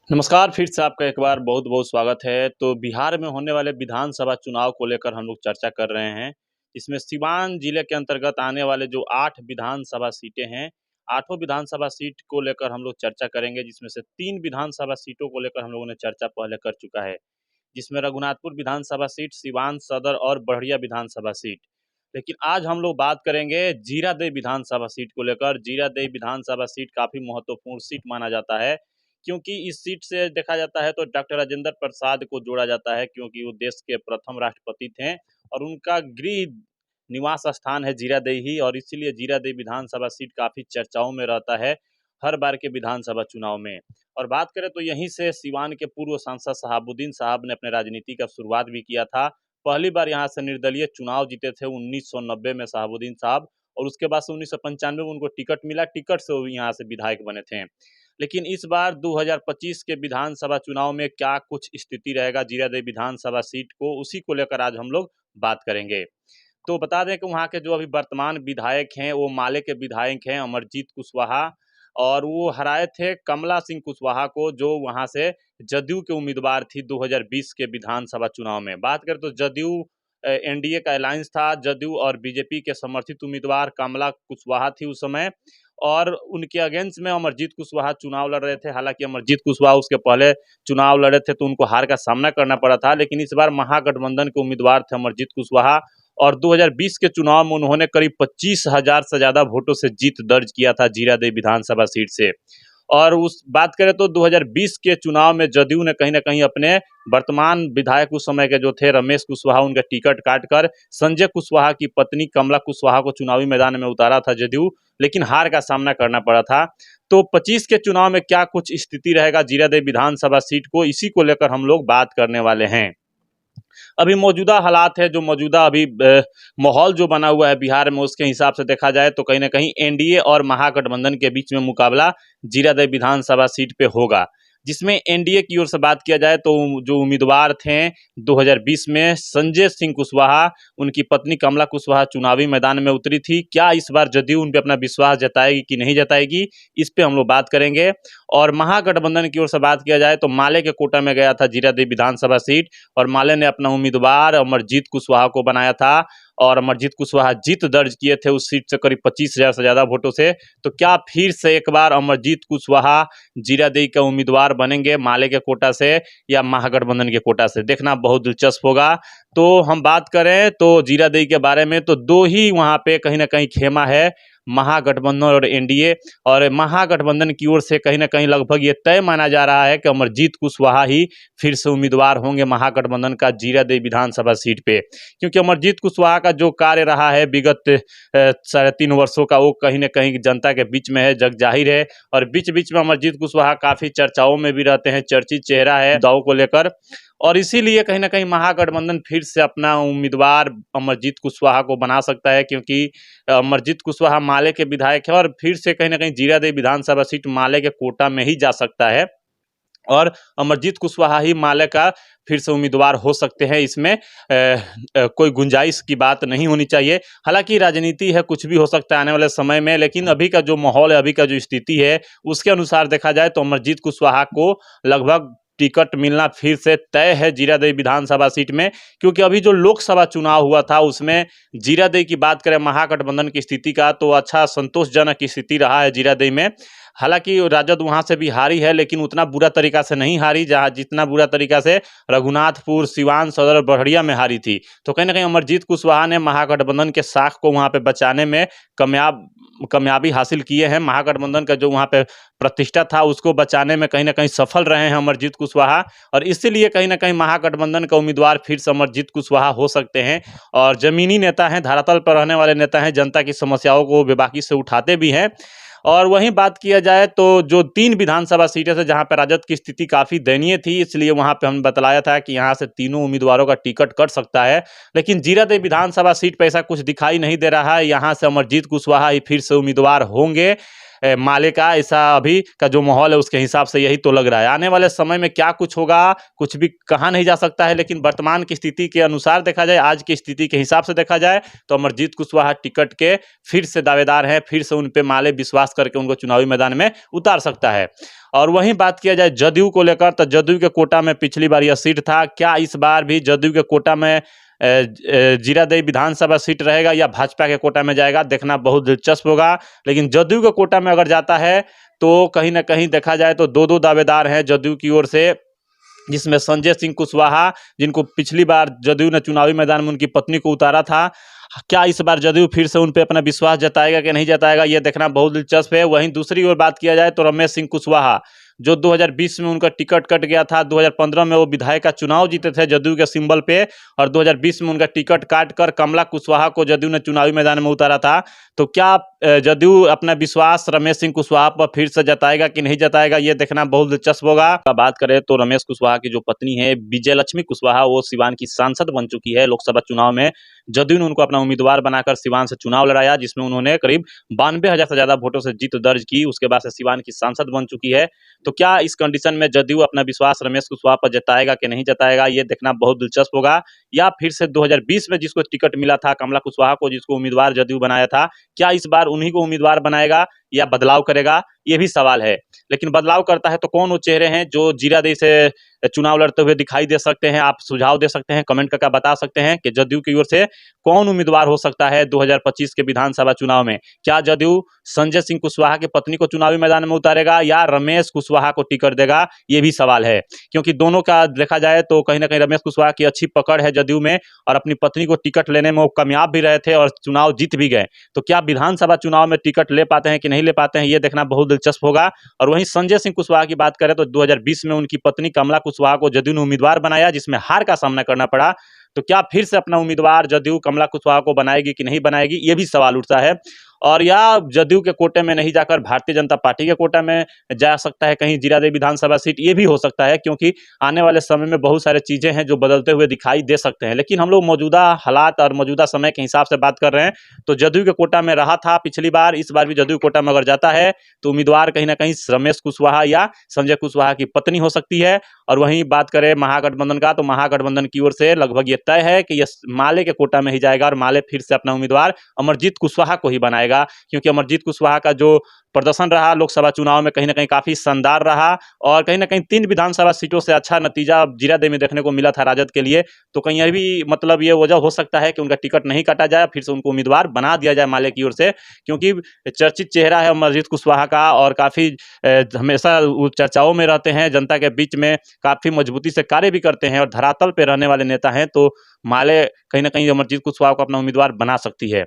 नमस्कार, फिर से आपका एक बार बहुत-बहुत स्वागत है। तो बिहार में होने वाले विधानसभा चुनाव को लेकर हम लोग चर्चा कर रहे हैं। इसमें सीवान जिले के अंतर्गत आने वाले जो 8 विधानसभा सीटें हैं, आठों विधानसभा सीट को लेकर हम लोग चर्चा करेंगे, जिसमें से 3 विधानसभा सीटों को लेकर हम लोगों ने चर्चा पहले कर चुका है, जिसमें रघुनाथपुर विधानसभा सीट, सीवान सदर और बड़हिया विधानसभा सीट। लेकिन आज हम लोग बात करेंगे जीरादेई विधानसभा सीट को लेकर। जीरादेई विधानसभा सीट काफ़ी महत्वपूर्ण सीट माना जाता है, क्योंकि इस सीट से देखा जाता है तो डॉक्टर राजेंद्र प्रसाद को जोड़ा जाता है, क्योंकि वो देश के प्रथम राष्ट्रपति थे और उनका गृह निवास स्थान है जीरादेई ही, और इसीलिए जीरादेई विधानसभा सीट काफ़ी चर्चाओं में रहता है हर बार के विधानसभा चुनाव में। और बात करें तो यहीं से सिवान के पूर्व सांसद शहाबुद्दीन साहब ने अपने राजनीति का शुरुआत भी किया था। पहली बार यहाँ से निर्दलीय चुनाव जीते थे 1990 में शहाबुद्दीन साहब, और उसके बाद से 1995 में उनको टिकट मिला, टिकट से वो यहाँ से विधायक बने थे। लेकिन इस बार 2025 के विधानसभा चुनाव में क्या कुछ स्थिति रहेगा जीरादेई विधानसभा सीट को, उसी को लेकर आज हम लोग बात करेंगे। तो बता दें कि वहाँ के जो अभी वर्तमान विधायक हैं वो माले के विधायक हैं अमरजीत कुशवाहा, और वो हराए थे कमला सिंह कुशवाहा को, जो वहाँ से जदयू के उम्मीदवार थी 2020 के विधानसभा चुनाव में। बात करें तो जदयू एनडीए का अलायंस था, जदयू और बीजेपी के समर्थित उम्मीदवार कमला कुशवाहा थी उस समय, और उनके अगेंस्ट में अमरजीत कुशवाहा चुनाव लड़ रहे थे। हालांकि अमरजीत कुशवाहा उसके पहले चुनाव लड़े थे तो उनको हार का सामना करना पड़ा था, लेकिन इस बार महागठबंधन के उम्मीदवार थे अमरजीत कुशवाहा, और 2020 के चुनाव में उन्होंने करीब 25,000 से ज़्यादा वोटों से जीत दर्ज किया था जीरादेई विधानसभा सीट से। और उस बात करें तो 2020 के चुनाव में जदयू ने कहीं ना कहीं अपने वर्तमान विधायक उस समय के जो थे रमेश कुशवाहा, उनका टिकट काटकर संजय कुशवाहा की पत्नी कमला कुशवाहा को चुनावी मैदान में उतारा था जदयू, लेकिन हार का सामना करना पड़ा था। तो 25 के चुनाव में क्या कुछ स्थिति रहेगा जीरादेई विधानसभा सीट को, इसी को लेकर हम लोग बात करने वाले हैं। अभी मौजूदा हालात है, जो मौजूदा अभी माहौल जो बना हुआ है बिहार में, उसके हिसाब से देखा जाए तो कहीं ना कहीं एनडीए और महागठबंधन के बीच में मुकाबला जीरादेई विधानसभा सीट पे होगा, जिसमें एनडीए की ओर से बात किया जाए तो जो उम्मीदवार थे 2020 में संजय सिंह कुशवाहा, उनकी पत्नी कमला कुशवाहा चुनावी मैदान में उतरी थी। क्या इस बार जदयू उन पर अपना विश्वास जताएगी कि नहीं जताएगी, इस पे हम लोग बात करेंगे। और महागठबंधन की ओर से बात किया जाए तो माले के कोटा में गया था जीरादेई विधानसभा सीट, और माले ने अपना उम्मीदवार अमरजीत कुशवाहा को बनाया था, और अमरजीत कुशवाहा जीत दर्ज किए थे उस सीट से करीब 25,000 से ज़्यादा वोटों से। तो क्या फिर से एक बार अमरजीत कुशवाहा जीरादेई का उम्मीदवार बनेंगे माले के कोटा से या महागठबंधन के कोटा से, देखना बहुत दिलचस्प होगा। तो हम बात करें तो जीरादेई के बारे में तो दो ही वहाँ पे कहीं ना कहीं खेमा है, महागठबंधन और एनडीए। और महागठबंधन की ओर से कहीं ना कहीं लगभग ये तय माना जा रहा है कि अमरजीत कुशवाहा ही फिर से उम्मीदवार होंगे महागठबंधन का जीरादेई विधानसभा सीट पे, क्योंकि अमरजीत कुशवाहा का जो कार्य रहा है विगत 3.5 वर्षों का, वो कहीं ना कहीं जनता के बीच में है, जग जाहिर है। और बीच बीच में अमरजीत कुशवाहा काफ़ी चर्चाओं में भी रहते हैं, चर्चित चेहरा है दाव को लेकर, और इसीलिए कहीं ना कहीं महागठबंधन फिर से अपना उम्मीदवार अमरजीत कुशवाहा को बना सकता है, क्योंकि अमरजीत कुशवाहा माले के विधायक है, और फिर से कहीं ना कहीं जीरादेई विधानसभा सीट माले के कोटा में ही जा सकता है, और अमरजीत कुशवाहा ही माले का फिर से उम्मीदवार हो सकते हैं। इसमें कोई गुंजाइश की बात नहीं होनी चाहिए। हालांकि राजनीति है, कुछ भी हो सकता है आने वाले समय में, लेकिन अभी का जो माहौल है, अभी का जो स्थिति है, उसके अनुसार देखा जाए तो अमरजीत कुशवाहा को लगभग टिकट मिलना फिर से तय है जीरादेई विधानसभा सीट में, क्योंकि अभी जो लोकसभा चुनाव हुआ था उसमें जीरादेई की बात करें महागठबंधन की स्थिति का, तो अच्छा संतोषजनक स्थिति रहा है जीरादेई में। हालांकि राजद वहां से भी हारी है, लेकिन उतना बुरा तरीका से नहीं हारी जहां जितना बुरा तरीका से रघुनाथपुर, सिवान सदर, बड़हिया में हारी थी। तो कहीं ना कहीं अमरजीत कुशवाहा ने महागठबंधन के साख को वहां पे बचाने में कामयाबी हासिल किए हैं। महागठबंधन का जो वहां पे प्रतिष्ठा था उसको बचाने में कहीं ना कहीं सफल रहे हैं अमरजीत कुशवाहा, और इसीलिए कहीं ना कहीं महागठबंधन का उम्मीदवार फिर से अमरजीत कुशवाहा हो सकते हैं। और जमीनी नेता हैं, धरातल पर रहने वाले नेता हैं, जनता की समस्याओं को बेबाकी से उठाते भी हैं। और वहीं बात किया जाए तो जो 3 विधानसभा सीटें से जहां पर राजद की स्थिति काफ़ी दयनीय थी, इसलिए वहां पे हमने बतलाया था कि यहां से तीनों उम्मीदवारों का टिकट कट सकता है, लेकिन जीरादेई विधानसभा सीट पर ऐसा कुछ दिखाई नहीं दे रहा है। यहां से अमरजीत कुशवाहा ही फिर से उम्मीदवार होंगे। माले का ऐसा अभी का जो माहौल है उसके हिसाब से यही तो लग रहा है। आने वाले समय में क्या कुछ होगा कुछ भी कहा नहीं जा सकता है, लेकिन वर्तमान की स्थिति के अनुसार देखा जाए, आज की स्थिति के हिसाब से देखा जाए तो अमरजीत कुशवाहा टिकट के फिर से दावेदार हैं, फिर से उन पे माले विश्वास करके उनको चुनावी मैदान में उतार सकता है। और वहीं बात किया जाए जदयू को लेकर, तो जदयू के कोटा में पिछली बार यह सीट था, क्या इस बार भी जदयू के कोटा में जीरादेई विधानसभा सीट रहेगा या भाजपा के कोटा में जाएगा, देखना बहुत दिलचस्प होगा। लेकिन जदयू के कोटा में अगर जाता है तो कहीं ना कहीं देखा जाए तो दो दावेदार हैं जदयू की ओर से, जिसमें संजय सिंह कुशवाहा, जिनको पिछली बार जदयू ने चुनावी मैदान में उनकी पत्नी को उतारा था, क्या इस बार जदयू फिर से उन पर अपना विश्वास जताएगा कि नहीं जताएगा, ये देखना बहुत दिलचस्प है। वहीं दूसरी ओर बात किया जाए तो रमेश सिंह कुशवाहा, जो 2020 में उनका टिकट कट गया था, 2015 में वो विधायक का चुनाव जीते थे जदयू के सिंबल पे, और 2020 में उनका टिकट काट कर कमला कुशवाहा को जदयू ने चुनावी मैदान में उतारा था। तो क्या जदयू अपना विश्वास रमेश सिंह कुशवाहा पर फिर से जताएगा कि नहीं जताएगा, ये देखना बहुत दिलचस्प होगा। बात करें तो रमेश कुशवाहा की जो पत्नी है विजयलक्ष्मी कुशवाहा, वो सिवान की सांसद बन चुकी है। लोकसभा चुनाव में जदयू ने उनको अपना उम्मीदवार बनाकर सिवान से चुनाव लड़ाया, जिसमें उन्होंने करीब 92,000 से ज्यादा वोटों से जीत दर्ज की। उसके बाद से सिवान की सांसद बन चुकी है। तो क्या इस कंडीशन में जदयू अपना विश्वास रमेश कुशवाहा पर जताएगा कि नहीं जताएगा, ये देखना बहुत दिलचस्प होगा। या फिर से 2020 में जिसको टिकट मिला था कमला कुशवाहा को, जिसको उम्मीदवार जदयू बनाया था, क्या इस बार उन्हीं को उम्मीदवार बनाएगा या बदलाव करेगा, ये भी सवाल है। लेकिन बदलाव करता है तो कौन वो चेहरे हैं जो जीरादेई से चुनाव लड़ते हुए दिखाई दे सकते हैं, आप सुझाव दे सकते हैं, कमेंट करके बता सकते हैं कि जदयू की ओर से कौन उम्मीदवार हो सकता है 2025 के विधानसभा चुनाव में। क्या जदयू संजय सिंह कुशवाहा की पत्नी को चुनावी मैदान में उतारेगा या रमेश कुशवाहा को टिकट देगा, ये भी सवाल है। क्योंकि दोनों का देखा जाए तो कहीं ना कहीं रमेश कुशवाहा की अच्छी पकड़ है जदयू में, और अपनी पत्नी को टिकट लेने में वो कामयाब भी रहे थे और चुनाव जीत भी गए। तो क्या विधानसभा चुनाव में टिकट ले पाते हैं कि नहीं ले पाते हैं, ये देखना बहुत दिलचस्प होगा। और वहीं संजय सिंह कुशवाहा की बात करें तो 2020 में उनकी पत्नी कमला कुशवाहा को जदयू ने उम्मीदवार बनाया, जिसमें हार का सामना करना पड़ा। तो क्या फिर से अपना उम्मीदवार जदयू कमला कुशवाहा को बनाएगी कि नहीं बनाएगी, ये भी सवाल उठता है। और या जदयू के कोटे में नहीं जाकर भारतीय जनता पार्टी के कोटा में जा सकता है कहीं जीरादेई विधानसभा सीट, ये भी हो सकता है। क्योंकि आने वाले समय में बहुत सारे चीजें हैं जो बदलते हुए दिखाई दे सकते हैं। लेकिन हम लोग मौजूदा हालात और मौजूदा समय के हिसाब से बात कर रहे हैं, तो जदयू के कोटा में रहा था पिछली बार, इस बार भी जदयू कोटा में अगर जाता है तो उम्मीदवार कहीं ना कहीं रमेश कुशवाहा या संजय कुशवाहा की पत्नी हो सकती है। और वहीं बात करें महागठबंधन का, तो महागठबंधन की ओर से लगभग ये तय है कि यह माले के कोटा में ही जाएगा और माले फिर से अपना उम्मीदवार अमरजीत कुशवाहा को ही बनाएगा। क्योंकि अमरजीत कुशवाहा का जो प्रदर्शन रहा लोकसभा चुनाव में कहीं ना कहीं काफी शानदार रहा, और कहीं ना कहीं 3 विधानसभा सीटों से अच्छा नतीजा जीरादेई में देखने को मिला था राजद के लिए। तो कहीं यह भी मतलब ये वजह हो सकता है कि उनका टिकट नहीं काटा जाए, फिर से उनको उम्मीदवार बना दिया जाए माले की ओर से। क्योंकि चर्चित चेहरा है अमरजीत कुशवाहा का, और काफी हमेशा चर्चाओं में रहते हैं, जनता के बीच में काफी मजबूती से कार्य भी करते हैं और धरातल पे रहने वाले नेता हैं। तो माले कहीं ना कहीं अमरजीत कुशवाहा को अपना उम्मीदवार बना सकती है।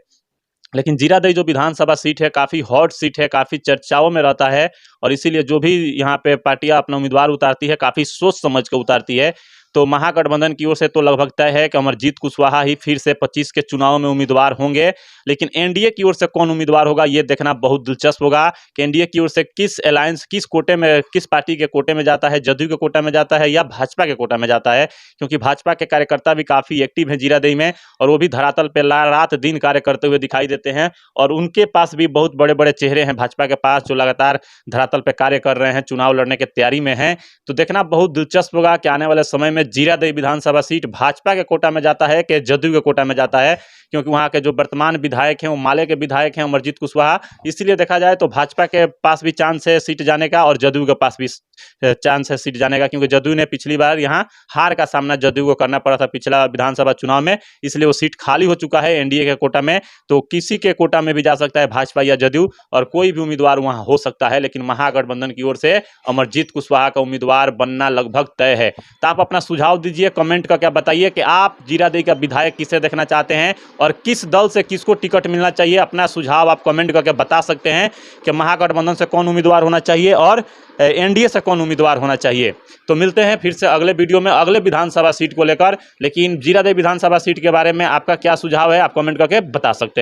लेकिन जीरादेई जो विधानसभा सीट है काफ़ी हॉट सीट है, काफ़ी चर्चाओं में रहता है, और इसीलिए जो भी यहाँ पे पार्टियां अपना उम्मीदवार उतारती है काफ़ी सोच समझ के उतारती है। तो महागठबंधन की ओर से तो लगभग तय है कि अमरजीत कुशवाहा ही फिर से 25 के चुनाव में उम्मीदवार होंगे। लेकिन एनडीए की ओर से कौन उम्मीदवार होगा, ये देखना बहुत दिलचस्प होगा कि एनडीए की ओर से किस अलायंस, किस कोटे में, किस पार्टी के कोटे में जाता है, जदयू के कोटा में जाता है या भाजपा के कोटा में जाता है। क्योंकि भाजपा के कार्यकर्ता भी काफ़ी एक्टिव हैं जीरादेई में, और वो भी धरातल पर रात दिन कार्य करते हुए दिखाई देते हैं, और उनके पास भी बहुत बड़े बड़े चेहरे हैं भाजपा के पास जो लगातार धरातल पर कार्य कर रहे हैं, चुनाव लड़ने की तैयारी में हैं। तो देखना बहुत दिलचस्प होगा कि आने वाले समय में जीरादेई विधानसभा सीट भाजपा के कोटा में जाता है कि जदयू के कोटा में जाता है। क्योंकि वहां के जो वर्तमान विधायक हैं वो माले के विधायक हैं अमरजीत कुशवाहा, इसलिए देखा जाए तो भाजपा के पास भी चांस है सीट जाने का और जदयू के पास भी चांस है सीट जाने का। क्योंकि जदयू ने पिछली बार यहाँ हार का सामना जदयू को करना पड़ा था पिछला विधानसभा चुनाव में, इसलिए वो सीट खाली हो चुका है एनडीए के कोटा में। तो किसी के कोटा में भी जा सकता है भाजपा या जदयू, और कोई भी उम्मीदवार वहां हो सकता है। लेकिन महागठबंधन की ओर से अमरजीत कुशवाहा का उम्मीदवार बनना लगभग तय है। तो आप अपना सुझाव दीजिए, कमेंट करके बताइए कि आप जीरादेई का विधायक किसे देखना चाहते हैं और किस दल से किसको टिकट मिलना चाहिए। अपना सुझाव आप कमेंट करके बता सकते हैं कि महागठबंधन से कौन उम्मीदवार होना चाहिए और एनडीए से कौन उम्मीदवार होना चाहिए। तो मिलते हैं फिर से अगले वीडियो में अगले विधानसभा सीट को लेकर। लेकिन जीरादेई विधानसभा सीट के बारे में आपका क्या सुझाव है आप कमेंट करके बता सकते हैं।